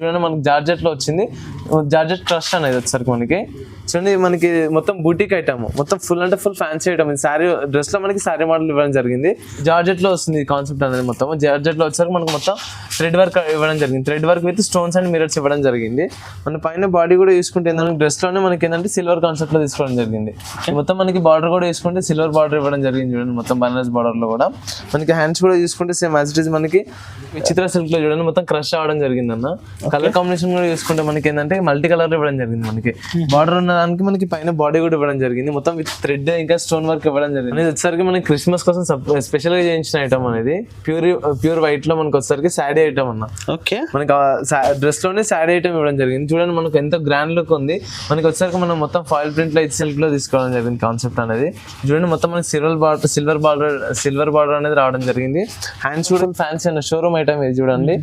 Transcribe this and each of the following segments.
చూడండి మనకి జార్జెట్ లో వచ్చింది, జార్జెట్ ట్రస్ట్ అనేది వచ్చేసరికి మనకి చూడండి మనకి మొత్తం బూటిక్ ఐటమ్, మొత్తం ఫుల్ అంటే full fancy item. Sari dress లో మనకి శారీ మోడల్ ఇవ్వడం జరిగింది. జార్జెట్ లో వస్తుంది కాన్సెప్ట్ అనేది. మొత్తం జార్జెట్ లో వచ్చేసరికి మనకి మొత్తం థ్రెడ్ వర్క్ ఇవ్వడం జరిగింది. Thread work with stones and mirrors ఇవ్వడం జరిగింది. మన పైన బాడీ కూడా చూసుకుంటే ఏంటంటే డ్రెస్ లోనే మనకి ఏంటంటే సిల్వర్ కాన్సెప్ట్ లో తీసుకోవడం జరిగింది. మొత్తం మనకి బార్డర్ కూడా చూసుకుంటే సిల్వర్ బార్డర్ ఇవ్వడం జరిగింది. చూడండి మొత్తం బనారస్ బార్డర్ లో కూడా మనకి హ్యాండ్స్ కూడా చూసుకుంటే సేమ్ యాజ్ ఇట్ ఈస్ మనకి విచిత్ర సిల్క్ లో చూడండి మొత్తం క్రష్ అవడం జరిగింది అన్న. కలర్ కాంబినేషన్ కూడా చూసుకుంటే మనకి ఏంటంటే మల్టీ కలర్ ఇవ్వడం జరిగింది. మనకి బార్డర్ ఉన్న దానికి మనకి పైన బాడీ కూడా ఇవ్వడం జరిగింది. మొత్తం విత్ థ్రెడ్ ఇంకా స్టోన్ వర్క్ ఇవ్వడం జరిగింది. అనేది వచ్చేసరికి మనకి క్రిస్మస్ కోసం స్పెషల్ గా చేయించిన ఐటమ్ అనేది. ప్యూర్ వైట్ లో మనకి వచ్చేసరికి శారీ ఐటమ్ అన్న. ఓకే, మనకి డ్రెస్ లోనే శారీ ఐటమ్ ఇవ్వడం జరిగింది. చూడండి మనకు ఎంత గ్రాండ్ లుక్ ఉంది. మనకి వచ్చేసరికి మనం మొత్తం ఫాయిల్ ప్రింట్ లో సిల్క్ లో తీసుకోవడం జరిగింది కాన్సెప్ట్ అనేది. చూడండి మొత్తం మనకి సిల్వర్ బార్డర్ అనేది రావడం జరిగింది. హ్యాండ్స్ కూడా ఫ్యాన్సీ అన్న షోరూమ్ ఐటమ్ ఇది. చూడండి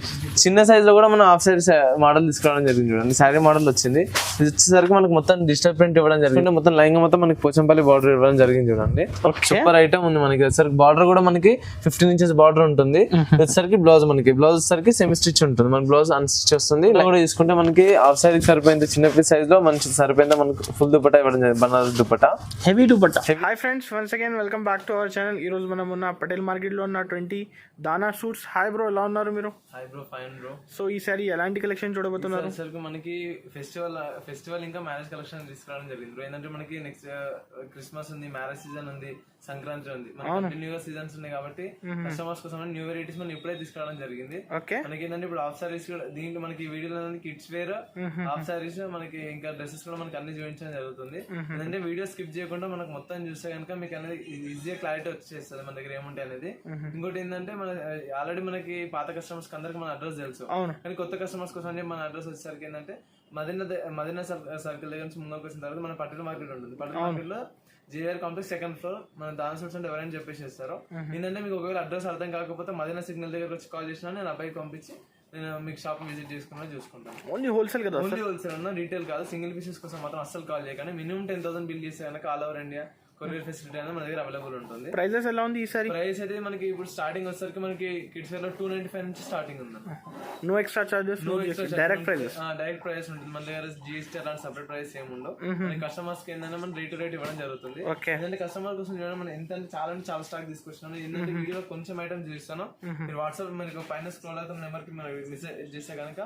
చిన్న సైజ్ లో కూడా మనం హాఫ్ సైజ్ మోడల్ తీసుకోవడం జరిగింది. చూడండి శారీ మోడల్ వచ్చింది. ఇది వచ్చేసరికి మనకి మొత్తం డిజిటల్ ప్రింట్ ఇవ్వడం జరిగింది. మొత్తం లైన్ మొత్తం మనకి పోచంపల్లి బార్డర్ ఇవ్వడం జరిగింది. చూడండి సూపర్ ఐటమ్ ఉంది. మనకి వచ్చేసరికి బార్డర్ కూడా మనకి 15 ఇంచెస్ బార్డర్ ఉంటుంది. వచ్చేసరికి బ్లౌజ్ వచ్చేసరికి సెమీ స్టిచ్ ఉంటుంది. మన బ్లౌజ్ అన్ స్టిచ్ వస్తుంది. కూడా తీసుకుంటే మనకి హాఫ్ సైజ్ సరిపోయింది, చిన్న సైజ్ లో మంచి సరిపోయింది. మనకి ఫుల్ దుపట్టా ఇవ్వడం జరిగింది, Banaras dupatta, heavy dupatta. Hi friends, once again welcome back to our channel. ఈ రోజు మనం ఉన్న పటేల్ మార్కెట్ లో ఉన్న 20 దానా సూట్స్. హాయ్ బ్రో, ఎలా ఉన్నారు మీరు? Hi bro, fine bro. So ఈసారి ఎలాంటి కలెక్షన్ చూడబోతున్నారు? మనకి ఫెస్టివల్ ఇంకా మ్యారేజ్ కలెక్షన్ తీసుకురావడం జరిగింది. ఏంటంటే మనకి నెక్స్ట్ క్రిస్మస్ ఉంది, మ్యారేజ్ సీజన్ ఉంది, సంక్రాంతి ఉంది, న్యూ ఇయర్ సీజన్స్ ఉన్నాయి కాబట్టి కస్టమర్స్ కోసం న్యూ వెరైటీస్ మనం ఇప్పుడే తీసుకురావడం జరిగింది. మనకి ఏంటంటే ఇప్పుడు హాఫ్ సారీస్ కూడా దీంట్లో మనకి వీడియోలో కిడ్స్ వేర్ హాఫ్ సారీస్ మనకి ఇంకా డ్రెస్సెస్ కూడా మనకి అన్ని చూపించడం జరుగుతుంది. ఏంటంటే వీడియో స్కిప్ చేయకుండా మనకు మొత్తం చూస్తే కనుక మీకు అనేది ఈజీగా క్లారిటీ వచ్చేస్తుంది మన దగ్గర ఏముంటాయి అనేది. ఇంకోటి ఏంటంటే మన ఆల్రెడీ మనకి పాత కస్టమర్స్ అందరికి మన అడ్రస్ తెలుసు, కానీ కొత్త కస్టమర్స్ కోసం మన అడ్రస్ వచ్చేసరికి ఏంటంటే మదీనా సర్కిల్ దగ్గర నుంచి ముందుకు వచ్చిన తర్వాత మన పటేల్ మార్కెట్ ఉంటుంది. పటేల్ మార్కెట్ లో జేఆర్ కాంప్లెక్స్ సెకండ్ ఫ్లోర్. మన దాని సూట్స్ అంటే ఎవరైనా చెప్పేసేస్తారు. ఏంటంటే మీకు ఒకవేళ అడ్రస్ అర్థం కాకపోతే మదీనా సిగ్నల్ దగ్గర వచ్చి కాల్ చేసినా నేను అబ్బాయికి పంపించి నేను మీకు షాప్ విజిట్ చేసుకున్నా చూసుకుంటాను. ఓన్లీ హోల్సేల్ కదా? ఓన్లీ హోల్సేల్ అన్న, రీటైల్ కాదు. సింగిల్ పీసెస్ కోసం మాత్రం అస్సలు కాల్ చేయకండి. మినిమం 10,000 బిల్ చేస్తే కనుక all over India courier facility అనేది మన దగ్గర అవైలబుల్ ఉంటుంది. ప్రైజెస్ ఎలా ఉంది ఈసారి? ప్రైస్ అయితే మనకి ఇప్పుడు స్టార్టింగ్ వచ్చేసరికి మనకి కిడ్స్ వేర్ లో 295 నుంచి స్టార్టింగ్ ఉంది. No extra charges, direct prices. Direct price ఉంటుంది మన దగ్గర. జిఎస్టీ అలాంటి సపరేట్ ప్రైస్ ఏమి ఉండవు. కస్టమర్స్ కి ఏంటంటే మనం రేట్ ఇవ్వడం జరుగుతుంది. ఎందుకంటే కస్టమర్ కోసం చూడండి మనం ఎంత చాలా స్టాక్ తీసుకొచ్చినాను. ఏంటంటే వీడియోలో కొంచెం ఐటమ్ చూపిస్తాను. మీరు వాట్సాప్ మనకి పైన స్క్రోల్ అవుతున్న నెంబర్ కి మెసేజ్ చేస్తే కనుక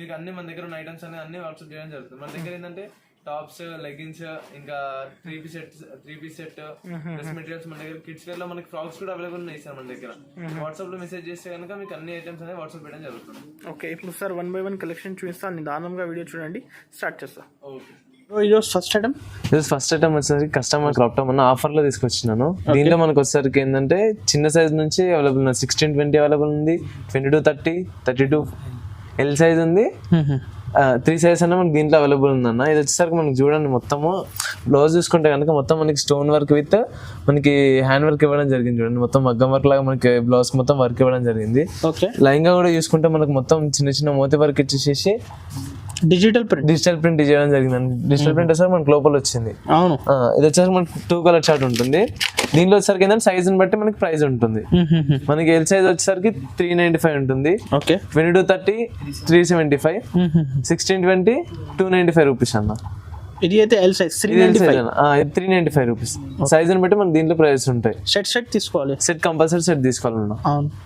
మీకు అన్ని మన దగ్గర ఉన్న ఐటమ్స్ అన్ని వాట్సాప్ చేయడం జరుగుతుంది. మన దగ్గర ఏంటంటే టాప్స్, లెగ్గిన్స్, ఇంకా three piece set dress materials మన దగ్గర. కిడ్స్ వేర్ లో మనకి ఫ్రాక్స్ కూడా అవైలబుల్ ఉన్నాయి సార్ మన దగ్గర. వాట్సాప్ లో మెసేజ్ చేస్తే కనుక మీకు అన్ని ఐటమ్స్ అనేది వాట్సాప్ చేయడం జరుగుతుంది. ఓకే, ఇప్పుడు సార్ 1 by 1 కలెక్షన్ చూపిస్తాను. నిదానంగా వీడియో చూడండి, స్టార్ట్ చేస్తా. ఓకే, ఫస్ట్ ఐటమ్ వచ్చేసరికి కస్టమర్ క్రాప్ టాప్ అన్న ఆఫర్ లో తీసుకొచ్చినాను. దీంట్లో మనకు వచ్చేసరికి ఏంటంటే చిన్న సైజ్ నుంచి అవైలబుల్ ఉంది. 16-20 అవైలబుల్ ఉంది, 22-30, 32 ఎల్ సైజ్ ఉంది, 3 సైజ్ అన్న మనకి దీంట్లో అవైలబుల్ ఉందన్న. ఇది వచ్చేసరికి మనకి చూడండి మొత్తము బ్లౌజ్ చూసుకుంటే కనుక మొత్తం మనకి స్టోన్ వర్క్ విత్ మనకి హ్యాండ్ వర్క్ ఇవ్వడం జరిగింది. చూడండి మొత్తం మగ్గం వర్క్ లాగా మనకి బ్లౌజ్ మొత్తం వర్క్ ఇవ్వడం జరిగింది. లైంగా కూడా చూసుకుంటే మనకు మొత్తం చిన్న మోతి వర్క్ ఇచ్చేసేసి డిజిటల్ ప్రింట్ చేయడం జరిగింది. డిజిటల్ ప్రింట్ వచ్చేసరికి మనకి లోపల వచ్చింది. అవును, ఇది వచ్చేసరికి మనకి 2 కలర్ చార్ట్ ఉంటుంది. దీంట్లో వచ్చేసరికి ఏంటంటే సైజ్ బట్టి మనకి ప్రైస్ ఉంటుంది. మనకి ఎల్ సైజ్ వచ్చేసరికి 395 ఉంటుంది. 22-30 375, 16-20 295 రూపీస్ అన్న. ఇది అయితే ఎల్ సైజ్ 395 రూపీస్. సైజ్ బట్టి మనకి దీంట్లో ప్రైస్ ఉంటాయి. సెట్ తీసుకోవాలి, సెట్ కంపల్సరీ సెట్ తీసుకోవాలన్నా.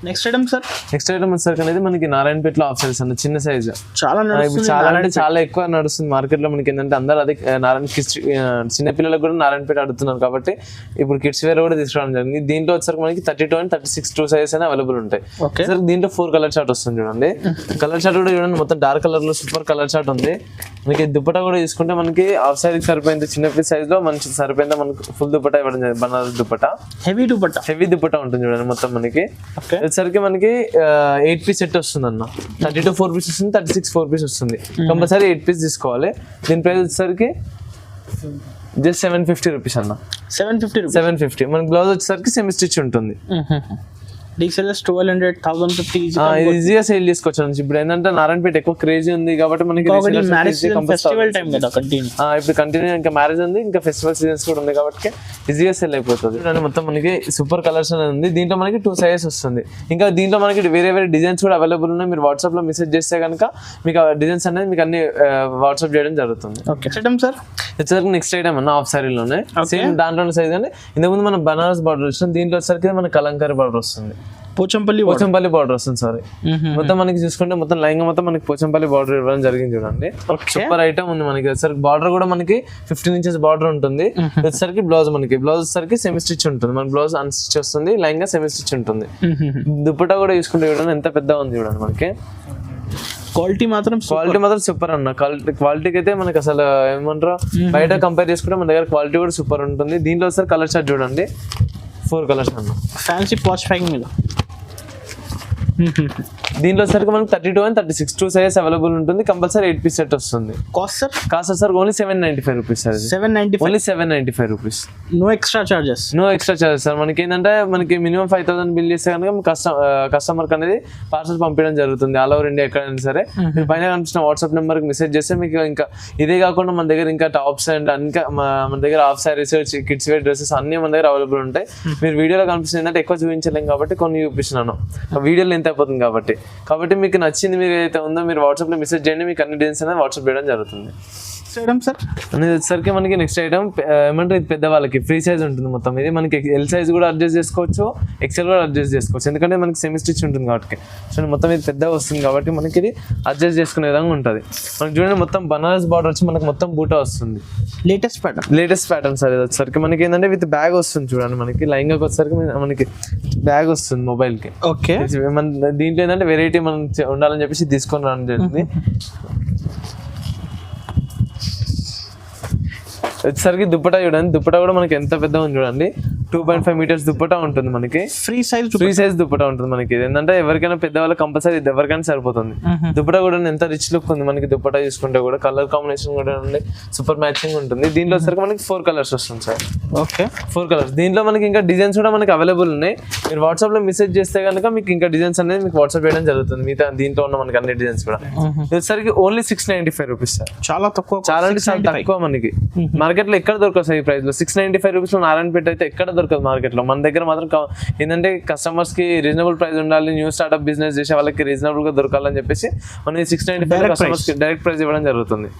Next item sir. Next item వచ్చేసరికి అనేది మనకి నారాయణపేటలో ఆఫ్ సైజ్ అన్న, చిన్న సైజ్. చాలా అంటే చాలా ఎక్కువ నడుస్తుంది మార్కెట్ లో. మనకి ఏంటంటే అందరూ అదే చిన్న పిల్లలకు కూడా నారాయణపేట అడుగుతున్నారు కాబట్టి ఇప్పుడు కిడ్స్ వేర్ కూడా తీసుకురావడం జరిగింది. దీంట్లో వచ్చేసరికి మనకి 32 and 36 2 సైజెస్ అయినా అవైలబుల్ ఉంటాయి. దీంట్లో 4 కలర్ చార్ట్ వస్తుంది. చూడండి కలర్ చార్ట్ కూడా చూడండి మొత్తం డార్క్ కలర్ లో సూపర్ కలర్ చార్ట్ ఉంది. మనకి దుపట్టా కూడా తీసుకుంటే మనకి హాఫ్ సైజ్ సరిపోయింది, చిన్న పీస్ సైజ్ లో మంచి సరిపోయింది. మనకు ఫుల్ దుపట్టా ఇవ్వడం జరిగింది, బనారస్ దుపట్టా, హెవీ దుపట్టా ఉంటుంది. చూడండి మొత్తం మనకి వచ్చేసరికి మనకి 8 పీస్ సెట్ వస్తుంది అన్న. 32 4 పీస్ వస్తుంది, 36 4 పీస్ వస్తుంది. కంపల్సరీ 8 పీస్ తీసుకోవాలి. దీని ప్రైస్ వచ్చేసరికి జస్ట్ 750 రూపీస్ అన్న. 750. మనకి బ్లౌజ్ వచ్చేసరికి సెమీ స్టిచ్ ఉంటుంది. డీసెల్ఎస్ 1200 1050 ఈజీగా సేల్ చేసుకోవచ్చు. ఇప్పుడు ఏంటంటే నారాయణపేట ఎక్కువ క్రేజీ ఉంది కాబట్టి మనకి ఫెస్టివల్ టైం కదా కంటిన్యూ. ఇప్పుడు కంటిన్యూ ఇంకా మ్యారేజ్ ఉంది, ఇంకా ఫెస్టివల్ సీజన్స్ కూడా ఉంది కాబట్టి ఈజీగా సేల్ అయిపోతుంది. మొత్తం మనకి సూపర్ కలర్స్ అనేది ఉంది. దీంట్లో మనకి 2 సైజెస్ వస్తుంది. ఇంకా దీంట్లో మనకి వేరే వేరే డిజైన్స్ కూడా అవైలబుల్ ఉన్నాయి. మీరు వాట్సాప్ లో మెసేజ్ చేస్తే కనుక మీకు ఆ డిజైన్స్ అనేది మీకు అన్ని వాట్సాప్ చేయడం జరుగుతుంది. ఓకే సార్ వచ్చేసరికి నెక్స్ట్ ఐటమ్ అన్న హాఫ్ సారీలోనే సేమ్ దాంట్లోనే సైజ్ అండి. ఇంతకుముందు మనం బనారస్ బార్డర్ వచ్చిన దీంట్లో వచ్చేసరికి మన కలంకారీ బార్డర్ వస్తుంది, పోచంపల్లి బార్డర్ వస్తుంది. సారీ మొత్తం మనకి చూసుకుంటే మొత్తం లైంగా మొత్తం మనకి పోచంపల్లి బార్డర్ ఇవ్వడం జరిగింది చూడండి. సూపర్ ఐటమ్ ఉంది మనకి. వచ్చేసరికి బార్డర్ కూడా మనకి 15 ఇంచెస్ బార్డర్ ఉంటుంది. వచ్చేసరికి బ్లౌజ్ వచ్చేసరికి సెమీ స్టిచ్ ఉంటుంది. మన బ్లౌజ్ అన్ స్టిచ్ వస్తుంది, లైంగా సెమీ స్టిచ్ ఉంటుంది. దుపట్టా కూడా చూసుకుంటే చూడండి ఎంత పెద్దగా ఉంది చూడండి. మనకి క్వాలిటీ మాత్రం సూపర్ అన్న. క్వాలిటీకి అయితే మనకి అసలు ఏమంటారు బయట కంపేర్ చేసుకుంటే మన దగ్గర క్వాలిటీ కూడా సూపర్ ఉంటుంది. దీంట్లో ఒకసారి కలర్ చార్ట్ చూడండి, 4 కలర్స్ అన్న. ఫ్యాన్సీ పాష్ ప్యాకింగ్ మీద దీంట్లో వచ్చరికి మనకి 32 and 36 2 సైజెస్ అవైలబుల్ ఉంటుంది. కంపల్సరీ 8 పీస్ సెట్ వస్తుంది. Cost sir only 795 rupees sir. Only 795 rupees. No extra charges sir. మనకి ఏంటంటే మనకి మినిమం 5000 బిల్ చేస్తే కనుక కస్టమర్ అనేది పార్సల్ పంపించడం జరుగుతుంది ఆల్ ఓవర్ ఇండియా ఎక్కడైనా సరే. మీరు పైన కనిపించిన వాట్సాప్ నెంబర్ కి మెసేజ్ చేస్తే మీకు ఇంకా ఇదే కాకుండా మన దగ్గర ఇంకా టాప్స్ అండ్ ఇంకా మన దగ్గర half saris, kids wear dresses అన్ని మన దగ్గర అవైలబుల్ ఉంటాయి. మీరు వీడియోలో కనిపిస్తుంది ఏంటంటే ఎక్కువ చూపించలేం కాబట్టి కొన్ని చూపిస్తున్నాను. వీడియోలో ఎంత అయిపోతుంది కాబట్టి మీకు నచ్చింది మీరు ఏదైతే ఉందో మీరు వాట్సాప్ లో మెసేజ్ చేయండి, మీకు అన్ని డిజైన్స్ అనేది వాట్సాప్ చేయడం జరుగుతుంది. సార్ అనేది వచ్చేసరికి మనకి నెక్స్ట్ ఐటమ్ ఏమంటారు ఇది పెద్ద వాళ్ళకి ఫ్రీ సైజ్ ఉంటుంది. మొత్తం ఇది మనకి ఎల్ సైజ్ కూడా అడ్జస్ట్ చేసుకోవచ్చు, ఎక్సెల్ కూడా అడ్జస్ట్ చేసుకోవచ్చు. ఎందుకంటే మనకి సెమీ స్టిచ్ ఉంటుంది కాబట్టి. సో మొత్తం ఇది పెద్దగా వస్తుంది కాబట్టి మనకి ఇది అడ్జస్ట్ చేసుకునే విధంగా ఉంటుంది. మనకి చూడండి మొత్తం బనారస్ బార్డర్ వచ్చి మనకి మొత్తం బూటా వస్తుంది. Latest pattern sir. ఇది వచ్చేసరికి మనకి ఏంటంటే విత్ బ్యాగ్ వస్తుంది చూడండి. మనకి లైంగా వచ్చేసరికి మనకి బ్యాగ్ వస్తుంది మొబైల్ కి. ఓకే మన దీంట్లో ఏంటంటే వెరైటీ మనం ఉండాలని చెప్పేసి తీసుకొని రావడం జరిగింది. వచ్చేసరికి దుప్పటా చూడండి. దుప్పటా కూడా మనకి ఎంత పెద్దగా ఉంది చూడండి. 2.5 meters దుప్పటా ఉంటుంది మనకి. ఫ్రీ సైజ్ దుప్పటా ఉంటుంది మనకి. ఏంటంటే ఎవరికైనా పెద్దవాళ్ళకి కంపల్సరీ ఎవరికైనా సరిపోతుంది. దుప్పటా కూడా ఎంత రిచ్ లుక్ ఉంది మనకి. దుప్పటా చూసుకుంటే కూడా కలర్ కాంబినేషన్ కూడా ఉంది, సూపర్ మ్యాచింగ్ ఉంటుంది. దీంట్లో వచ్చేసరికి మనకి 4 కలర్స్ వస్తుంది సార్. Okay 4 colours. దీంట్లో మనకి ఇంకా డిజైన్స్ కూడా మనకి అవైలబుల్ ఉన్నాయి. మీరు వాట్సాప్ లో మెసేజ్ చేస్తే కనుక మీకు ఇంకా డిజైన్స్ అనేది మీకు వాట్సాప్ చేయడం జరుగుతుంది. మిగతా దీంట్లో ఉన్న మనకి అన్ని డిజైన్స్ కూడా. వచ్చేసరికి ఓన్లీ 695 రూపీస్ సార్. చాలా అంటే చాలా తక్కువ మనకి. మార్కెట్ లో ఎక్కడ దొరకదు సార్ ఈ ప్రైస్ లో. 695 రూపీస్ లో నారాయణపేట అయితే ఎక్కడ దొరకదు మార్కెట్ లో. మన దగ్గర మాత్రం ఏంటంటే కస్టమర్స్ కి రీజనబుల్ ప్రైస్ ఉండాలి, న్యూ స్టార్ట్అప్ బిజినెస్ చేసే వాళ్ళకి రీజనబుల్ గా దొరకాలని చెప్పేసి మనం 695 కస్టమర్స్ కి డైరెక్ట్ ప్రైస్ ఇవ్వడం జరుగుతుంది.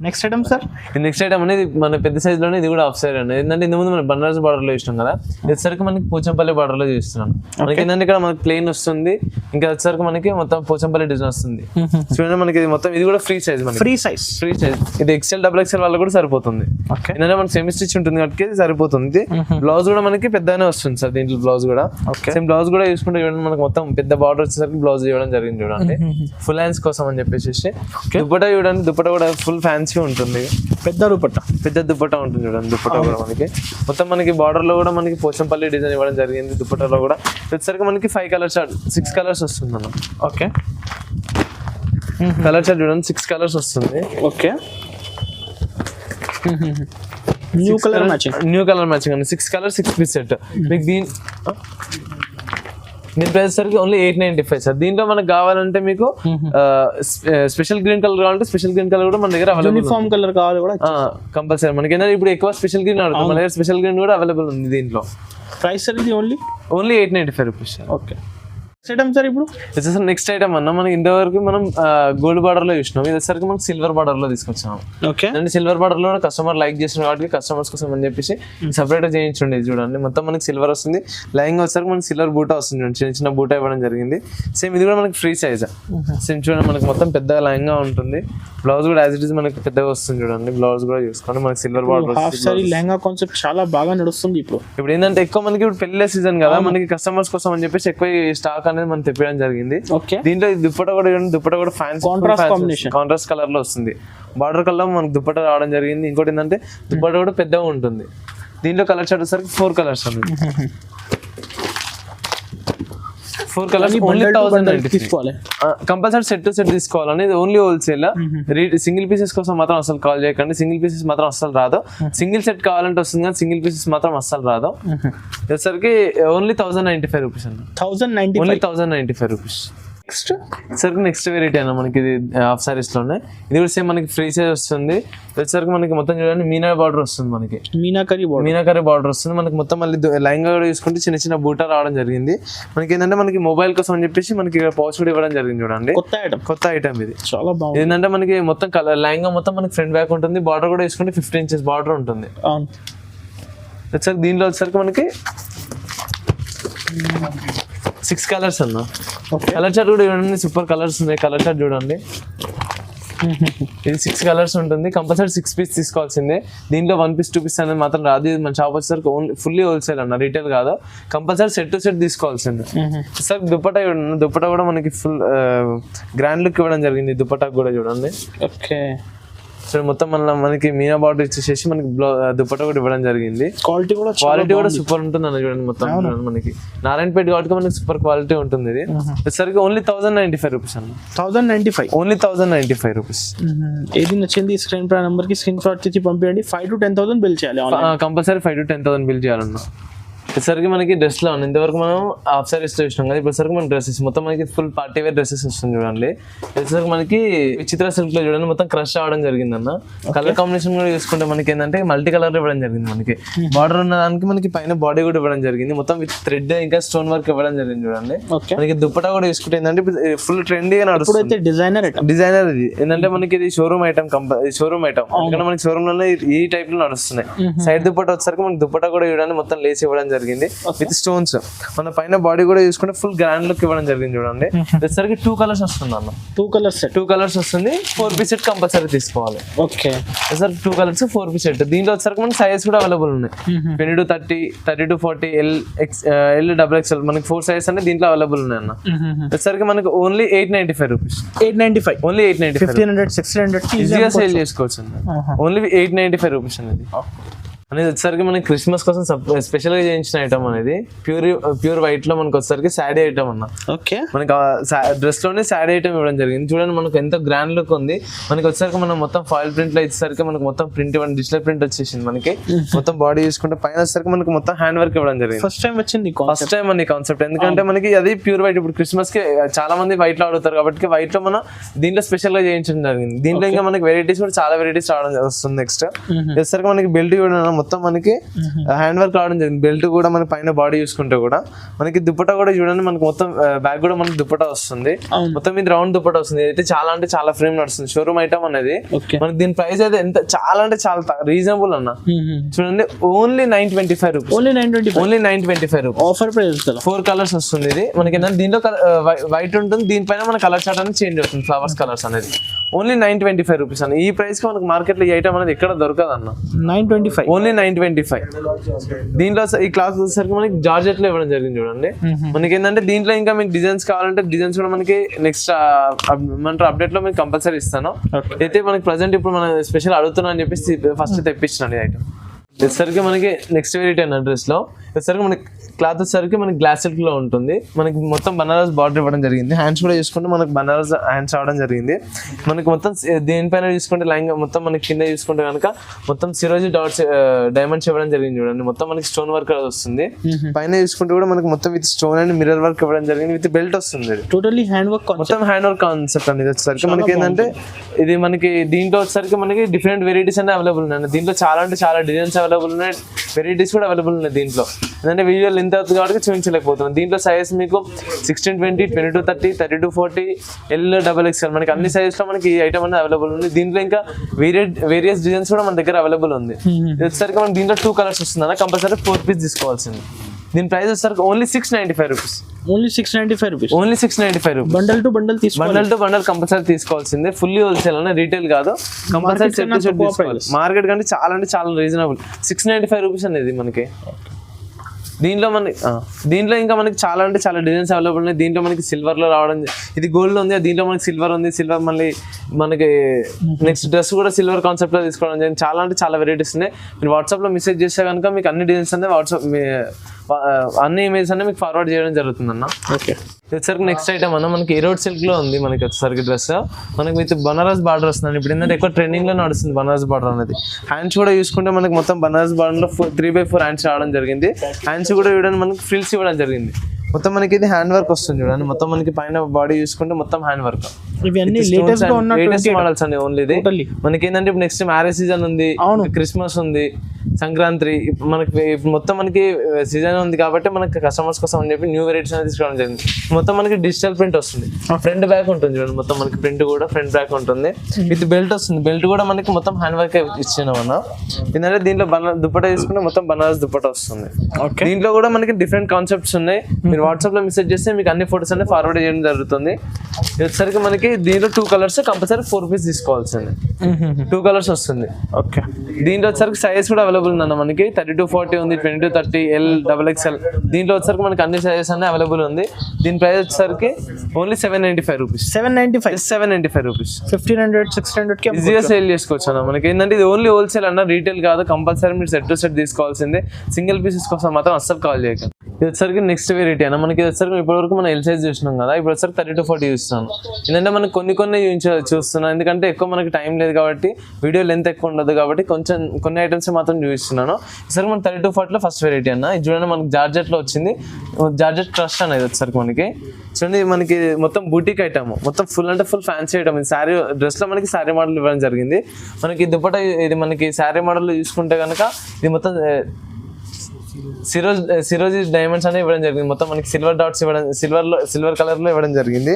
Next item sir. Next item అనేది మన పెద్ద సైజ్ లోనే ఇది కూడా హాఫ్ సైజ్ అండి. ఏంటంటే ఇంత ముందు మనం బనారస్ బార్డర్ లో చూసినాం కదా, వచ్చేసరికి మనకి పోచంపల్లి బార్డర్ లో చూస్తున్నాను. మనకి ఏంటంటే ఇక్కడ మనకి ప్లెయిన్ వస్తుంది, ఇంకా వచ్చేసరికి మనకి మొత్తం పోచంపల్లి డిజైన్ వస్తుంది. చూడండి మనకి ఇది మొత్తం ఇది కూడా ఫ్రీ సైజ్. ఫ్రీ సైజ్ ఇది XL XXL వాళ్ళకి కూడా సరిపోతుంది. ఏంటంటే మనకి సెమీ స్టిచ్ ఉంటుంది కాబట్టి సరిపోతుంది. బ్లౌజ్ కూడా మనకి పెద్దగానే వస్తుంది సార్. దీంట్లో బ్లౌజ్ కూడా సేమ్ బ్లౌజ్ కూడా చూసుకుంటే చూడండి మనకి మొత్తం పెద్ద బార్డర్ వచ్చేసరికి బ్లౌజ్ ఇవ్వడం జరిగింది చూడండి. ఫుల్ హ్యాండ్స్ కోసం అని చెప్పేసి. దుపట్టా చూడండి, దుపట్టా కూడా ఫుల్ ఫ్యాన్సీ ఉంటుంది. పెద్ద దుపట్టా ఉంటుంది చూడండి. దుపట్టా కూడా మనకి మొత్తం మనకి బార్డర్ లో కూడా మనకి పోచంపల్లి డిజైన్ ఇవ్వడం జరిగింది. దుపట్టాలో కూడా వచ్చేసరికి మనకి 5 కలర్స్ 6 కలర్స్ వస్తుంది అన్న. ఓకే కలర్ చార్ట్ చూడండి, 6 కలర్స్ వస్తుంది. ఓకే న్యూ కలర్ మ్యాచింగ్ అండి. 6 కలర్ 6 పీస్ సెట్. మీకు దీని ప్రైస్ సరికి ఓన్లీ 895 సార్. దీంట్లో మనకు కావాలంటే మీకు స్పెషల్ గ్రీన్ కలర్ కావాలంటే స్పెషల్ గ్రీన్ కలర్ కూడా మన దగ్గర అవైలబుల్. యూనిఫామ్ కలర్ కావాలి కూడా కంపల్సరీ. మనకి ఏంటంటే ఇప్పుడు ఎక్కువ స్పెషల్ గ్రీన్ ఆడుతుంది, మన దగ్గర స్పెషల్ గ్రీన్ కూడా అవైలబుల్ ఉంది. దీంట్లో ప్రైస్ అనేది only 895 rupees sir. Okay sir. ఇప్పుడు నెక్స్ట్ ఐటమ్ అన్న మనకి ఇంతవరకు మనం గోల్డ్ బార్డర్ లో చూసినాం. ఇది వచ్చరికి మనం సిల్వర్ బార్డర్ లో తీసుకొచ్చాము. ఓకే అంటే సిల్వర్ బార్డర్ లో కస్టమర్ లైక్ చేసిన కాబట్టి కస్టమర్స్ కోసం అని చెప్పేసి సెపరేట్ గా చేయించండి. చూడండి మొత్తం మనకి సిల్వర్ వస్తుంది. లైంగ్ వచ్చరికి మనకి సిల్వర్ బూటా వస్తుంది, చిన్న చిన్న బూటా ఇవ్వడం జరిగింది. సేమ్ ఇది కూడా మనకి ఫ్రీ సైజ్. సేమ్ చూడండి మనకి మొత్తం పెద్దగా లైంగా ఉంటుంది. బ్లౌజ్ కూడా యాజ్ ఇట్ ఈస్ మనకి పెద్దగా వస్తుంది చూడండి. బ్లౌజ్ కూడా చూసుకోండి మనకి సిల్వర్ బార్డర్. లెహంగా కాన్సెప్ట్ చాలా బాగా నడుస్తుంది ఇప్పుడు ఏంటంటే ఎక్కువ మనకి ఇప్పుడు పెళ్లి సీజన్ కదా, మనకి కస్టమర్స్ కోసం అని చెప్పేసి ఎక్కువ స్టాక్ అనేది మనం తెప్పడం జరిగింది. దీంట్లో దుపట్టా కూడా ఫ్యాన్సీ కాంట్రాస్ట్ కలర్ లో వస్తుంది. బార్డర్ కలర్ మనకి దుపట్టా రావడం జరిగింది. ఇంకోటి ఏంటంటే దుపట్టా కూడా పెద్దగా ఉంటుంది. దీంట్లో కలర్ చార్ట్ వచ్చేసరికి 4 కలర్స్ అండి. 4 కలర్స్ ఓన్లీ 1090 తీసుకోవాలి. కంపల్సరీ సెట్ టు సెట్ తీసుకోవాలని ఇది ఓన్లీ హోల్సేల్. సింగిల్ పీసెస్ కోసం మాత్రం అసలు కాల్ చేయకండి, సింగిల్ పీసెస్ మాత్రం అస్సలు రాదు. సింగిల్ సెట్ కావాలంటే వస్తుంది కానీ సింగిల్ పీసెస్ మాత్రం అస్సలు రాదు. వచ్చేసరికి ఓన్లీ 1095 రూపీస్ అండి, 1095 ఓన్లీ 1095 రూపీస్. వచ్చేసరికి నెక్స్ట్ వెరైటీ అన్న మనకి ఇది హాఫ్ సారీస్ లోనే. ఇది కూడా సేమ్ మనకి ఫ్రీ సైజ్ వస్తుంది. వచ్చేసరికి మనకి మొత్తం చూడండి మీనా బార్డర్ వస్తుంది, మనకి మీనాకరీ బార్డర్ వస్తుంది. మనకి మొత్తం మళ్ళీ లైంగా కూడా చూసుకుంటే చిన్న చిన్న బూటా రావడం జరిగింది. మనకి ఏంటంటే మనకి మొబైల్ కోసం అని చెప్పేసి మనకి పౌచ్ కూడా ఇవ్వడం జరిగింది. చూడండి కొత్త ఐటమ్ ఇది, చాలా బాగుంది. ఏంటంటే మనకి మొత్తం కలర్ లైంగా మొత్తం మనకి ఫ్రంట్ బ్యాక్ ఉంటుంది. బార్డర్ కూడా వేసుకుంటే 15 ఇంచెస్ బార్డర్ ఉంటుంది. వచ్చేసరికి దీనిలో వచ్చేసరికి మనకి 6 కలర్స్ అన్న. కలర్ చార్ట్ కూడా చూడండి, సూపర్ కలర్స్ ఉన్నాయి. కలర్ చార్ట్ చూడండి, ఇది 6 కలర్స్ ఉంటుంది. కంపల్సరీ 6 పీస్ తీసుకోవాల్సిందే. దీంట్లో 1 పీస్ 2 పీస్ అనేది మాత్రం రాదు. ఇది మన షాప్ వచ్చేసరికి ఓన్లీ ఫుల్లీ హోల్సేల్ అన్న, రీటైల్ కాదు. కంపల్సరీ సెట్ టు సెట్ తీసుకోవాల్సిందే. సార్ దుపట్టా చూడండి, దుపట్టా కూడా మనకి ఫుల్ గ్రాండ్ లుక్ ఇవ్వడం జరిగింది. దుపట్టా కూడా చూడండి. ఓకే, సో మొత్తం మనకి మీనా బార్డర్ ఇచ్చేసి మనకి దుపట్టా కూడా ఇవ్వడం జరిగింది. క్వాలిటీ కూడా సూపర్ ఉంటుంది అన్న. చూడండి మొత్తం మనకి నారాయణపేట కాబట్టి మనకి సూపర్ క్వాలిటీ ఉంటుంది. ఇది వచ్చేసరికి ఓన్లీ 1095 రూపీస్ అన్న. 1095 ఓన్లీ 1095 రూపీస్. ఏది నచ్చింది స్క్రీన్ పై నంబర్ కి స్క్రీన్ షాట్ తీసి పంపించండి. 5 to 10,000 బిల్ చేయాలి, కంపల్సరీ 5 to 10,000 బిల్ చేయాలన్నా. వచ్చేసరికి మనకి డ్రెస్ లో ఉంది. ఇంతవరకు మనం హాఫ్ సారీస్ చూసినాం కదా, ఇప్పుడు మన డ్రెస్సెస్ మొత్తం మనకి ఫుల్ పార్టీ వేర్ డ్రెస్సెస్ వస్తుంది. చూడండి వచ్చేసరికి మనకి విచిత్ర సిల్క్ లో చూడండి మొత్తం క్రష్ అవడం జరిగింది అన్న. కలర్ కాంబినేషన్ కూడా చూసుకుంటే మనకి ఏంటంటే మల్టీ కలర్ ఇవ్వడం జరిగింది. మనకి బార్డర్ ఉన్న దానికి మనకి పైన బాడీ కూడా ఇవ్వడం జరిగింది. మొత్తం విత్ థ్రెడ్ ఇంకా స్టోన్ వర్క్ ఇవ్వడం జరిగింది. చూడండి మనకి దుప్పటా కూడా చూసుకుంటే ఏంటంటే ఫుల్ ట్రెండీగా నడుస్తుంది. డిజైనర్ ఇది ఏంటంటే మనకి ఇది షోరూమ్ ఐటమ్, షోరూమ్ ఐటమ్. ఎందుకంటే మనకి షోరూమ్ లోనే ఈ టైప్ లో నడుస్తున్నాయి. సైడ్ దుప్పటా వచ్చేసరికి మనకి దుప్పటా కూడా ఇవ్వడానికి మొత్తం లేస్ ఇవ్వడం జరిగింది విత్ స్టోన్స్. మన పైన బాడీ కూడా చూసుకుంటే ఫుల్ గ్రాండ్ లుక్ ఇవ్వడం జరిగింది. చూడండి వచ్చేసరికి 2 కలర్స్ వస్తుంది అన్న. 2 కలర్స్ వస్తుంది. 4 పీస్ సెట్ కంపల్సరీ తీసుకోవాలి. Okay sir 2 colours 4 piece set. దీంట్లో వచ్చేసరికి మనకి సైజెస్ కూడా అవైలబుల్ ఉన్నాయి. 20 to 30, 30 to 40, L XXL మనకి 4 సైజెస్ అనేది దీంట్లో అవైలబుల్ ఉన్నాయి అన్న. వచ్చేసరికి మనకి ఓన్లీ 895 రూపీస్. 895 ఓన్లీ 895. 1500 600 ఈజీగా సేల్ చేసుకోవచ్చు అండి. ఓన్లీ 895 రూపీస్ అనేది. వచ్చేసరికి మనకి క్రిస్మస్ కోసం స్పెషల్ గా చేయించిన ఐటమ్ అనేది ప్యూర్ వైట్ లో మనకి వచ్చేసరికి శాడీ ఐటమ్ అన్న. ఓకే, మనకి డ్రెస్ లోనే శాడీ ఐటమ్ ఇవ్వడం జరిగింది. చూడండి మనకు ఎంత గ్రాండ్ లుక్ ఉంది. మనకి వచ్చేసరికి మనం మొత్తం ఫాయిల్ ప్రింట్ లో ఇచ్చేసరికి మనకి మొత్తం ప్రింట్ ఇవ్వండి, డిజిటల్ ప్రింట్ వచ్చేసింది. మనకి మొత్తం బాడీ చూసుకుంటే పైన వచ్చేసరికి మనకి మొత్తం హ్యాండ్ వర్క్ ఇవ్వడం జరిగింది. ఫస్ట్ టైం అండి కాన్సెప్ట్. ఎందుకంటే మనకి అది ప్యూర్ వైట్. ఇప్పుడు క్రిస్మస్ కి చాలా మంది వైట్ లో అడుగుతారు కాబట్టి వైట్ లో మనం దీంట్లో స్పెషల్ గా చేయించడం జరిగింది. దీంట్లో ఇంకా మనకి వెరైటీస్ కూడా చాలా వెరైటీస్ రావడం వస్తుంది. నెక్స్ట్ వచ్చేసరికి మనకి బెల్ట్ కూడా మొత్తం మనకి హ్యాండ్ వర్క్ రావడం జరిగింది. బెల్ట్ కూడా మన పైన బాడీ చూసుకుంటే కూడా మనకి దుప్పటా కూడా చూడండి, మనకి మొత్తం బ్యాగ్ కూడా మనకి దుప్పటా వస్తుంది. మొత్తం ఇది రౌండ్ దుప్పటా వస్తుంది. అయితే చాలా అంటే చాలా ఫ్రేమ్ నడుస్తుంది. షోరూమ్ ఐటమ్ అనేది. మనకి దీని ప్రైస్ అయితే ఎంత చాలా అంటే చాలా రీజనబుల్ అన్న. చూడండి only 925 rupees. Only 925 rupees offer price. 4 colours వస్తుంది. ఇది మనకి ఏంటంటే దీంట్లో వైట్ ఉంటుంది, దీనిపైన మన కలర్ చార్ట్ అనేది చేంజ్ అవుతుంది. ఫ్లవర్స్ కలర్స్ అనేది ఓన్లీ 925 రూపీస్ అన్న. ఈ ప్రైస్ కి మనకి మార్కెట్ లో ఈ ఐటమ్ అనేది ఎక్కడ దొరకదు అన్న. 925 ఓన్లీ 925. దీంట్లో ఈ క్లాత్ వచ్చేసరికి మనకి జార్జెట్ లో ఇవ్వడం జరిగింది. చూడండి మనకి ఏంటంటే దీంట్లో ఇంకా మీకు డిజైన్స్ కావాలంటే డిజైన్స్ కూడా మనకి నెక్స్ట్ అప్డేట్ లో మీకు కంపల్సరీ ఇస్తాను. అయితే మనకి ప్రజెంట్ ఇప్పుడు మన స్పెషల్ అడుగుతున్నా అని చెప్పేసి ఫస్ట్ తెప్పించినాను ఈ ఐటమ్. వచ్చేసరికి మనకి నెక్స్ట్ వెరైటీ అన్న డ్రెస్ లో వచ్చేసరికి మనకి క్లాత్ వచ్చేసరికి మనకి గ్లాస్ సిల్క్ లో ఉంటుంది. మనకి మొత్తం బనారస్ బార్డర్ ఇవ్వడం జరిగింది. హ్యాండ్స్ కూడా చూసుకుంటే మనకి బనారస్ హ్యాండ్స్ రావడం జరిగింది. మనకి మొత్తం దేనిపైన చూసుకుంటే లైన్ మొత్తం మనకి కింద చూసుకుంటే కనుక మొత్తం సిరోజీ డాట్స్ డైమండ్స్ ఇవ్వడం జరిగింది. చూడండి మొత్తం మనకి స్టోన్ వర్క్ వస్తుంది. పైన చూసుకుంటే కూడా మనకి మొత్తం with stone and mirror work ఇవ్వడం జరిగింది. విత్ బెల్ట్ వస్తుంది. టోటల్లీ హ్యాండ్ వర్క్, మొత్తం హ్యాండ్ వర్క్ కాన్సెప్ట్ అనేది వచ్చేసరికి మనకి ఏంటంటే ఇది మనకి దీంట్లో వచ్చేసరికి మనకి డిఫరెంట్ వెరైటీస్ అనేది అవైలబుల్ ఉన్నాయి. దీంట్లో చాలా అంటే చాలా డిజైన్స్ అవైలబుల్ ఉన్నాయి, వెరైటీస్ కూడా అవైలబుల్ ఉన్నాయి. దీంట్లో ఏంటంటే వీడియోలు ఎంత అవుతుంది కాబట్టి చూపించలేకపోతున్నాం. దీంట్లో సైజ్ మీకు 16, 20, 20 to 30, 30 to 40, L XXL మనకి అన్ని సైజెస్ లో మనకి ఈ ఐటమ్ అనేది అవైలబుల్ ఉంది. దీంట్లో ఇంకా వేరియస్ డిజైన్స్ కూడా మన దగ్గర అవైలబుల్ ఉంది. వచ్చేసరికి మనకి దీంట్లో 2 కలర్స్ వస్తుంది. కంపల్సరీ 4 పీస్ తీసుకోవాల్సింది. దీని ప్రైస్ వచ్చేసరికి only 695 rupees. Only 695 rupees. Only 695 rupees. Bundle to bundle తీసుకోవాలి. బండల్ టు బండల్ కంపల్సరీ తీసుకోవాల్సిందే. ఫుల్లీ హోల్సేల్ అన్న, రీటైల్ కాదు. కంపల్సరీ సెట్ తీసుకోవాలి. మార్కెట్ కంటే చాలా అంటే చాలా రీజనబుల్. 695 రూపీస్ అనేది మనకి. దీంట్లో ఇంకా మనకి చాలా అంటే చాలా డిజైన్స్ అవైలబుల్ ఉన్నాయి. దీంట్లో మనకి సిల్వర్ లో రావడం, ఇది గోల్డ్ లో ఉంది, దీంట్లో మనకి సిల్వర్ ఉంది. సిల్వర్ మళ్ళీ మనకి నెక్స్ట్ డ్రెస్ కూడా సిల్వర్ కాన్సెప్ట్ లో తీసుకోవడం జరిగింది. చాలా అంటే చాలా వెరైటీస్ ఉన్నాయి. మీరు వాట్సాప్ లో మెసేజ్ చేస్తే కనుక మీకు అన్ని డిజైన్స్ అనేది అన్ని ఇమేజెస్ అన్ని మీకు ఫార్వర్డ్ చేయడం జరుగుతుంది అన్న. ఓకే, వచ్చేసరికి నెక్స్ట్ ఐటమ్ అన్న మనకి ఈరోడ్ సిల్క్ లో ఉంది మనకి వచ్చేసరికి డ్రెస్ మనకి విత్ బనారస్ బార్డర్ వస్తుంది. ఇప్పుడు ఏంటంటే ఎక్కువ ట్రెండింగ్ లో నడుస్తుంది బనారస్ బార్డర్ అనేది. హ్యాండ్స్ కూడా చూసుకుంటే మనకి మొత్తం బనారస్ బార్డర్ లో 3x4 హ్యాండ్స్ రావడం జరిగింది. హ్యాండ్స్ కూడా ఇవ్వడం మనకి ఫ్రిల్స్ ఇవ్వడం జరిగింది. మొత్తం మనకి ఇది హ్యాండ్ వర్క్ వస్తుంది చూడండి. మొత్తం మనకి పైన బాడీ చూసుకుంటే మొత్తం హ్యాండ్ వర్క్. లేటెస్ట్ మోడల్స్ అండి ఓన్లీ ఇది. మనకి ఏంటంటే ఇప్పుడు నెక్స్ట్ మ్యారేజ్ సీజన్ ఉంది, క్రిస్మస్ ఉంది, సంక్రాంతి, మనకి మొత్తం మనకి సీజన్ ఉంది కాబట్టి మనకి కస్టమర్స్ కోసం అని చెప్పి న్యూ వెరైటీస్ అనేది తీసుకోవడం జరిగింది. మొత్తం మనకి డిజిటల్ ప్రింట్ వస్తుంది, ఫ్రంట్ బ్యాక్ ఉంటుంది చూడండి. మొత్తం మనకి ప్రింట్ కూడా ఫ్రంట్ బ్యాక్ ఉంటుంది, విత్ బెల్ట్ వస్తుంది. బెల్ట్ కూడా మనకి మొత్తం హ్యాండ్ వర్క్ ఇచ్చినాం అన్న. ఏంటంటే దీంట్లో దుప్పటా తీసుకుంటే మొత్తం బనారస్ దుప్పటా వస్తుంది. దీంట్లో కూడా మనకి డిఫరెంట్ కాన్సెప్ట్స్ ఉన్నాయి. మీరు వాట్సాప్ లో మెసేజ్ చేస్తే మీకు అన్ని ఫోటోస్ అన్ని ఫార్వర్డ్ చేయడం జరుగుతుంది. వచ్చేసరికి మనకి దీంట్లో 2 కలర్స్ కంపల్సరీ 4 పీస్ తీసుకోవాల్సింది. 2 కలర్స్ వస్తుంది. ఓకే, దీంట్లో వచ్చేసరికి సైజ్ కూడా అవైలబుల్ ఉందన్న. మనకి 32-40 ఉంది, 22-30, L, XXL. దీంట్లో వచ్చేసరికి మనకి అన్ని సైజెస్ అన్ని అవైలబుల్ ఉంది. దీని ప్రైస్ వచ్చేసరికి ఓన్లీ 795 రూపీస్. 795 రూపీస్. 1500-1600 ఈజీగా సేల్ చేసుకోవచ్చు అన్న. మనకి ఏంటంటే ఇది ఓన్లీ హోల్సేల్ అన్న, రీటైల్ కాదు. కంపల్సరీ మీరు సెట్ టు సెట్ తీసుకోవాల్సిందే. సింగిల్ పీసెస్ కోసం మాత్రం అస్సలు కాల్ చేయకండి. ఇది వచ్చరికి నెక్స్ట్ వెరైటీ అన్న. మనకి వచ్చరికి ఇప్పటివరకు మనం ఎల్ సైజ్ చూసినాం కదా, ఇప్పుడు వచ్చరికి 32-40 చూస్తున్నాను. ఏంటంటే మనకి కొన్ని చూస్తున్నాను, ఎందుకంటే ఎక్కువ మనకి టైం లేదు కాబట్టి, వీడియో లెంత్ ఎక్కువ ఉండదు కాబట్టి కొన్ని ఐటమ్స్ మాత్రం చూపిస్తున్నాను. ఈసారి మనకి 32-40లో ఫస్ట్ వెరైటీ అన్న. ఇది చూడండి మనకి జార్జెట్ లో వచ్చింది, జార్జెట్ ట్రస్ట్ అనేది వచ్చరికి మనకి చూడండి. మనకి మొత్తం బూటిక్ ఐటమ్, మొత్తం ఫుల్ అంటే ఫుల్ ఫ్యాన్సీ ఐటమ్. ఇది శారీ డ్రెస్ లో మనకి శారీ మోడల్ ఇవ్వడం జరిగింది. మనకి దుపట్టా ఇది మనకి శారీ మోడల్ లో చూసుకుంటే కనుక ఇది మొత్తం సిరోజీ డైమండ్స్ అనేది ఇవ్వడం జరిగింది. మొత్తం మనకి సిల్వర్ డాట్స్ ఇవ్వడం, సిల్వర్ కలర్ లో ఇవ్వడం జరిగింది.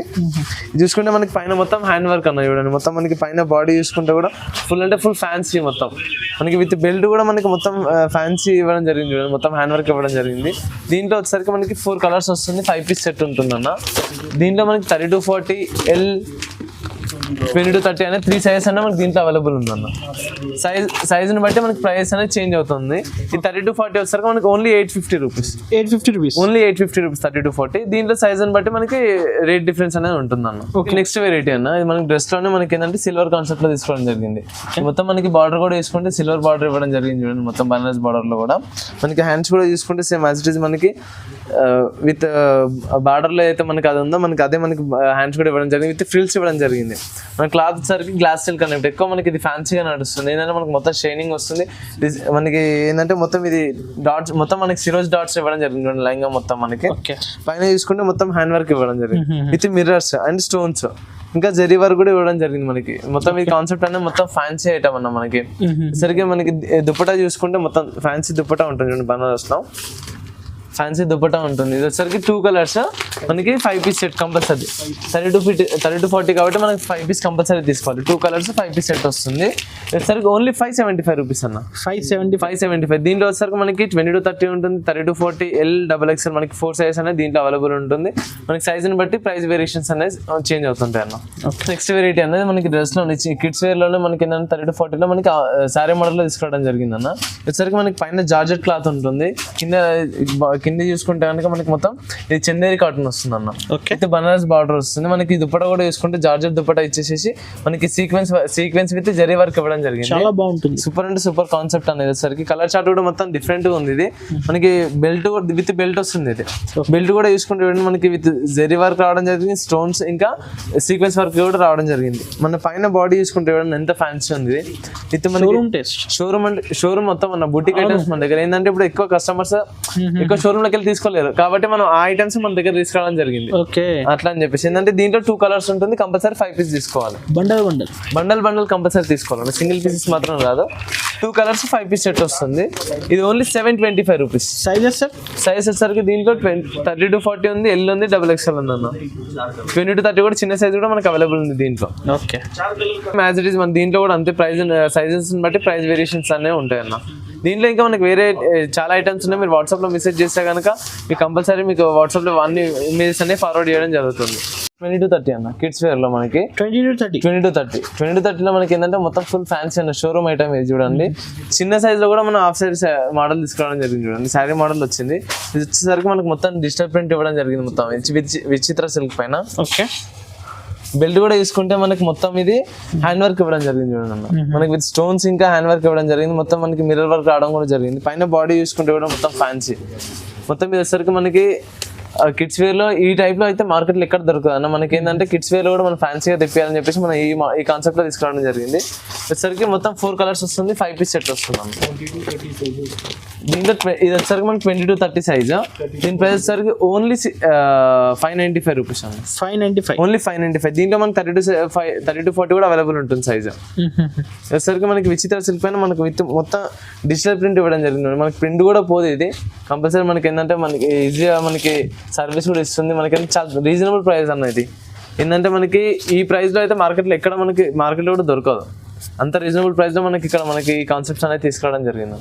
చూసుకుంటే మనకి పైన మొత్తం హ్యాండ్ వర్క్ అన్న ఇవ్వడం. మొత్తం మనకి పైన బాడీ చూసుకుంటే కూడా ఫుల్ అంటే ఫుల్ ఫ్యాన్సీ. మొత్తం మనకి విత్ బెల్ట్ కూడా మనకి మొత్తం ఫ్యాన్సీ ఇవ్వడం జరిగింది చూడండి. మొత్తం హ్యాండ్ వర్క్ ఇవ్వడం జరిగింది. దీంట్లో వచ్చేసరికి మనకి 4 కలర్స్ వస్తుంది, 5 పీస్ సెట్ ఉంటుంది అన్న. దీంట్లో మనకి 32-40, L, 22-30 అనే 3 సైజెస్ అన్న మనకి దీంట్లో అవైలబుల్ ఉందన్న. సైజ్ని బట్టి మనకి ప్రైస్ అనేది చేంజ్ అవుతుంది. ఈ 32-40 వచ్చేసరికి మనకి ఓన్లీ 850 రూపీస్. Only 850 rupees 32-40. దీంట్లో సైజ్ని బట్టి మనకి రేట్ డిఫరెన్స్ అనేది ఉంటుంది అన్న. నెక్స్ట్ వెరైటీ అన్న, ఇది మనకి డ్రెస్ లోనే మనకి ఏంటంటే సిల్వర్ కాన్సెప్ట్ లో తీసుకోవడం జరిగింది. మొత్తం మనకి బార్డర్ కూడా తీసుకుంటే సిల్వర్ బార్డర్ ఇవ్వడం జరిగింది చూడండి. మొత్తం బనారస్ బార్డర్ లో కూడా మనకి హ్యాండ్స్ కూడా తీసుకుంటే సేమ్ యాజ్ ఇట్ ఈస్ మనకి విత్ బార్డర్ లో అయితే మనకి అది ఉందో మనకి అదే మనకి హ్యాండ్స్ కూడా ఇవ్వడం జరిగింది, విత్ ఫ్రిల్స్ ఇవ్వడం జరిగింది. మన క్లాత్ సరికి గ్లాస్ సిల్క్ కనెక్ట్ ఎక్కువ మనకి ఇది ఫ్యాన్సీగా నడుస్తుంది. ఏంటంటే మనకి మొత్తం షైనింగ్ వస్తుంది. మనకి ఏంటంటే మొత్తం ఇది డాట్స్, మొత్తం మనకి సిరోజ్ డాట్స్ ఇవ్వడం జరిగింది లైంగా మొత్తం మనకి. పైన చూసుకుంటే మొత్తం హ్యాండ్ వర్క్ ఇవ్వడం జరిగింది విత్ మిర్రర్స్ అండ్ స్టోన్స్, ఇంకా జరీ వర్క్ కూడా ఇవ్వడం జరిగింది మనకి. మొత్తం ఈ కాన్సెప్ట్ అనేది మొత్తం ఫ్యాన్సీ ఐటమ్ అన్న. మనకి సరిగ్గా మనకి దుపట్టా చూసుకుంటే మొత్తం ఫ్యాన్సీ దుపట్టా ఉంటుంది బనారస్ లో, ఫ్యాన్సీ దుపట్టా ఉంటుంది. ఇది వచ్చరికి 2 కలర్స్ మనకి 5 పీస్ సెట్ కంపల్సరీ. 32-40 కాబట్టి మనకి 5 పీస్ కంపల్సరీ తీసుకోవాలి. 2 కలర్స్ 5 పీస్ సెట్ వస్తుంది. వచ్చరికి ఓన్లీ 575 రూపీస్ అన్న. 575. దీంట్లో వచ్చరికి మనకి 22-30 ఉంటుంది, 32-40, L, XXL మనకి 4 సైజెస్ అనేది దీంట్లో అవైలబుల్ ఉంటుంది. మనకి సైజుని బట్టి ప్రైస్ వేరియేషన్స్ అనేది చేంజ్ అవుతుంటాయి అన్న. నెక్స్ట్ వెరైటీ అనేది మనకి డ్రెస్ లో కిడ్స్ వేర్ లోనే మనకి ఏంటంటే 30-40లో మనకి శారీ మోడల్ లో తీసుకోవడం జరిగింది అన్న. వచ్చరికి మనకి పైన జార్జెట్ క్లాత్ ఉంటుంది, కింద చూసుకుంటే కనుక మనకి మొత్తం ఇది చందేరి కాటన్ వస్తుంది అన్న. అయితే బనారస్ బార్డర్ వస్తుంది. మనకి దుపట్టా కూడా చూసుకుంటే జార్జెట్ దుపట్టా ఇచ్చేసేసి మనకి సీక్వెన్స్ విత్ జరీ వర్క్ ఇవ్వడం జరిగింది. చాలా బాగుంటుంది. సూపర్ అంటే సూపర్ కాన్సెప్ట్ అనేది వచ్చేసరికి కలర్ చార్ట్ కూడా మొత్తం డిఫరెంట్ గా ఉంది. ఇది మనకి బెల్ట్ విత్ బెల్ట్ వస్తుంది. ఇది బెల్ట్ కూడా చూసుకుంటే మనకి విత్ జరీ వర్క్ రావడం జరిగింది, స్టోన్స్ ఇంకా సీక్వెన్స్ వర్క్ కూడా రావడం జరిగింది. మన పైన బాడీ చూసుకుంటే ఎంత ఫ్యాన్సీ ఉంది. విత్ మనకి షోరూమ్ మొత్తం మన బుటిక్ ఐటమ్స్ మన దగ్గర ఏంటంటే ఇప్పుడు ఎక్కువ కస్టమర్స్ ఎక్కువ షోరూమ్ లోకి వెళ్ళి తీసుకోలేరు కాబట్టి మనం ఆ ఐటమ్స్ మన దగ్గర తీసుకురావడం జరిగింది. అట్లా అని చెప్పేసి ఏంటంటే దీంట్లో 2 కలర్స్ ఉంటుంది, కంపల్సరీ 5 పీస్ తీసుకోవాలి. బండల్ కంపల్సరీ తీసుకోవాలి, సింగిల్ పీసెస్ మాత్రం కాదు. 2 కలర్స్ 5 పీస్ సెట్ వస్తుంది. ఇది ఓన్లీ 725 రూపీస్. సైజెస్ వచ్చేసరికి దీంట్లో 32-40 ఉంది, L ఉంది, XXL ఉంది అన్న. 22-30 కూడా చిన్న సైజ్ కూడా మనకి అవైలబుల్ ఉంది దీంట్లో. ఓకే, యాజ్ ఇట్ ఈస్ మన దీంట్లో కూడా అంతే ప్రైస్ సైజెస్ బట్టి ప్రైస్ వేరియేషన్స్ అనేవి ఉంటాయి అన్న. దీంట్లో ఇంకా మనకి వేరే చాలా ఐటమ్స్ ఉన్నాయి. మీరు వాట్సాప్ లో మెసేజ్ చేస్తే కనుక మీకు కంపల్సరీ మీకు వాట్సాప్ లో అన్ని ఇమేజెస్ అనేవి ఫార్వర్డ్ చేయడం జరుగుతుంది. 22-30 అన్న కిడ్స్ వేర్ లో మనకి 22-30 లో మనకి ఏంటంటే మొత్తం ఫుల్ ఫ్యాన్సీ అన్న షోరూమ్ ఐటమ్ ఇది చూడండి. చిన్న సైజ్ లో కూడా మనం హాఫ్ సైజ్ మోడల్ తీసుకోవడం జరిగింది చూడండి. శారీ మోడల్ వచ్చింది. ఇది వచ్చేసరికి మనకి మొత్తం డిజిటల్ ప్రింట్ ఇవ్వడం జరిగింది మొత్తం విచిత్ర సిల్క్ పైన. ఓకే, బెల్ట్ కూడా తీసుకుంటే మనకి మొత్తం ఇది హ్యాండ్ వర్క్ ఇవ్వడం జరిగింది చూడండి అన్న. మనకి విత్ స్టోన్స్ ఇంకా హ్యాండ్ వర్క్ ఇవ్వడం జరిగింది. మొత్తం మనకి మిర్రర్ వర్క్ రావడం కూడా జరిగింది. పైన బాడీ చూసుకుంటే కూడా మొత్తం ఫ్యాన్సీ. మొత్తం ఇది వచ్చేసరికి మనకి కిడ్స్ వేర్ లో ఈ టైప్ లో అయితే మార్కెట్ లో ఎక్కడ దొరకదు అన్న. మనకి ఏంటంటే కిడ్స్ వేర్ లో కూడా మనం ఫ్యాన్సీగా తెప్పియాలని చెప్పేసి మనం ఈ కాన్సెప్ట్ లో తీసుకురావడం జరిగింది. వచ్చేసరికి మొత్తం 4 కలర్స్ వస్తుంది, 5 పీస్ సెట్ వస్తుంది అన్న. దీంట్లో ఇది వచ్చేసరికి మనకి 20 to 30 సైజు. దీని ప్రైస్ వచ్చేసరికి ఓన్లీ 595 రూపీస్ అండి. 595 ఓన్లీ 595. దీంట్లో మనకి 30 to 40 కూడా అవైలబుల్ ఉంటుంది సైజు. వచ్చేసరికి మనకి విచిత్ర సిల్క్ పైన మనకి విత్ మొత్తం డిజిటల్ ప్రింట్ ఇవ్వడం జరిగింది. మనకి ప్రింట్ కూడా పోదు. ఇది కంపల్సరీ మనకి ఏంటంటే మనకి ఈజీగా మనకి సర్వీస్ కూడా ఇస్తుంది. మనకి చాలా రీజనబుల్ ప్రైస్ అన్న. ఇది ఏంటంటే మనకి ఈ ప్రైస్ లో అయితే మార్కెట్లో ఎక్కడ మనకి మార్కెట్లో కూడా దొరకదు. అంత రీజనబుల్ ప్రైస్ లో మనకి ఇక్కడ మనకి ఈ కాన్సెప్ట్స్ అనేది తీసుకురావడం జరిగింది.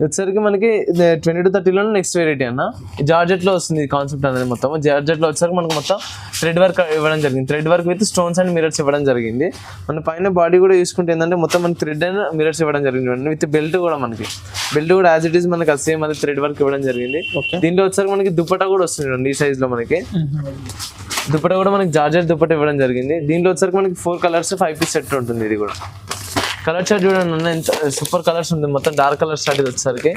వచ్చేసరికి మనకి 20 to 30 లో నెక్స్ట్ వెరైటీ అన్న. జార్జెట్ లో వస్తుంది ఈ కాన్సెప్ట్ అనేది. మొత్తం జార్జెట్ లో వచ్చేసరికి మనకి మొత్తం థ్రెడ్ వర్క్ ఇవ్వడం జరిగింది. Thread work with stones and mirrors ఇవ్వడం జరిగింది. మన పైన బాడీ కూడా చూసుకుంటే ఏంటంటే మొత్తం మనకి థ్రెడ్ అండ్ మిరర్స్ ఇవ్వడం జరిగింది. విత్ బెల్ట్ కూడా మనకి బెల్ట్ కూడా యాజ్ ఇట్ ఈస్ మనకి సేమ్ అది థ్రెడ్ వర్క్ ఇవ్వడం జరిగింది. దీంట్లో వచ్చేసరికి మనకి దుప్పటా కూడా వస్తుంది ఈ సైజ్ లో. మనకి దుప్పటా కూడా మనకి జార్జెట్ దుప్పటా ఇవ్వడం జరిగింది. దీంట్లో వచ్చేసరికి మనకి 4 కలర్స్ 5 పీస్ సెట్ ఉంటుంది. ఇది కూడా కలర్ చార్ట్ చూడండి అన్న, ఎంత సూపర్ కలర్స్ ఉంది. మొత్తం డార్క్ కలర్ స్టార్ట్ వచ్చేసరికి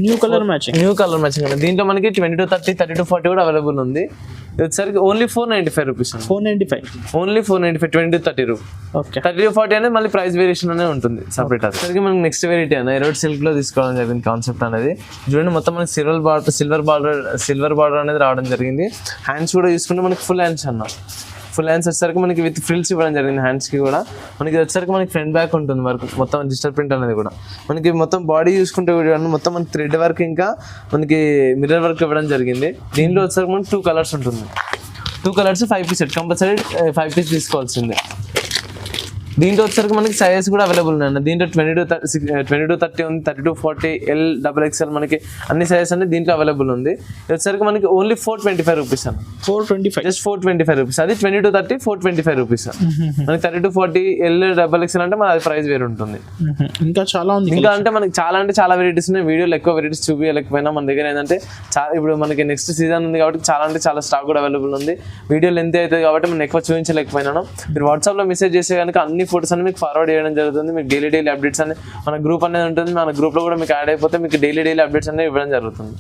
న్యూ కలర్ మ్యాచింగ్ అండి. దీంట్లో మనకి 20 to 30, 30 to 40 కూడా అవైలబుల్ ఉంది. ఇది వచ్చేసరికి only 495 rupees. 495 only 495, 20 to 30 rupees. Okay 30 to 40 అనేది మళ్ళీ ప్రైస్ వేరియేషన్ అనే ఉంటుంది సపరేట్. అది మనకి నెక్స్ట్ వెరైటీ అన్న ఎరోడ్ సిల్క్ లో తీసుకోవడం జరిగింది కాన్సెప్ట్ అనేది. చూడండి మొత్తం మనకి సిల్వర్ బార్డర్ అనేది రావడం జరిగింది. హ్యాండ్స్ కూడా తీసుకుంటే మనకి ఫుల్ హ్యాండ్స్ అన్న. ఫుల్ హ్యాండ్స్ వచ్చేసరికి మనకి విత్ ఫ్రిల్స్ ఇవ్వడం జరిగింది హ్యాండ్స్ కి కూడా. మనకి వచ్చేసరికి మనకి ఫ్రంట్ బ్యాక్ ఉంటుంది వర్క్ మొత్తం డిజిటల్ ప్రింట్ అనేది కూడా. మనకి మొత్తం బాడీ చూసుకుంటే మొత్తం మనకి థ్రెడ్ వర్క్ ఇంకా మనకి మిర్రర్ వర్క్ ఇవ్వడం జరిగింది. దీంట్లో వచ్చేసరికి మనకి 2 కలర్స్ ఉంటుంది. 2 colours 5 piece set compulsory 5 pieces తీసుకోవాల్సిందే. దీంట్లో వచ్చేసరికి మనకి సైజెస్ కూడా అవైలబుల్ ఉన్నాయి. దీంట్లో 20 to 30 ఉంది, 30 to 40, L, XXL మనకి అన్ని సైజెస్ అనేది దీంట్లో అవైలబుల్ ఉంది. వచ్చేసరికి మనకి ఓన్లీ 425 రూపీస్ అన్న. 425 జస్ట్ 425 రూపీస్. అది 20 to 30 425 రూపీస్. మనకి 30 to 40, L, XXL అంటే మన ప్రైస్ వేరు ఉంటుంది. ఇంకా చాలా ఉంది. ఇంకా అంటే మనకి చాలా వెరైటీస్ ఉన్నాయి. వీడియోలో ఎక్కువ వెరైటీస్ చూపించలేకపోయినా మన దగ్గర ఏంటంటే ఇప్పుడు మనకి నెక్స్ట్ సీజన్ ఉంది కాబట్టి చాలా స్టాక్ కూడా అవైలబుల్ ఉంది. వీడియో లెంత్ అవుతుంది కాబట్టి మనం ఎక్కువ చూపించలేకపోయినాను. మీరు వాట్సాప్లో మెసేజ్ చేసే కనుక అన్ని ఫోటోస్ అన్ని మీకు ఫార్వర్డ్ చేయడం జరుగుతుంది. మీకు డైలీ అప్డేట్స్ అనేది మన గ్రూప్ అనేది ఉంటుంది. మన గ్రూప్లో కూడా మీకు యాడ్ అయిపోతే మీకు డైలీ అప్డేట్స్ అనేది ఇవ్వడం జరుగుతుంది.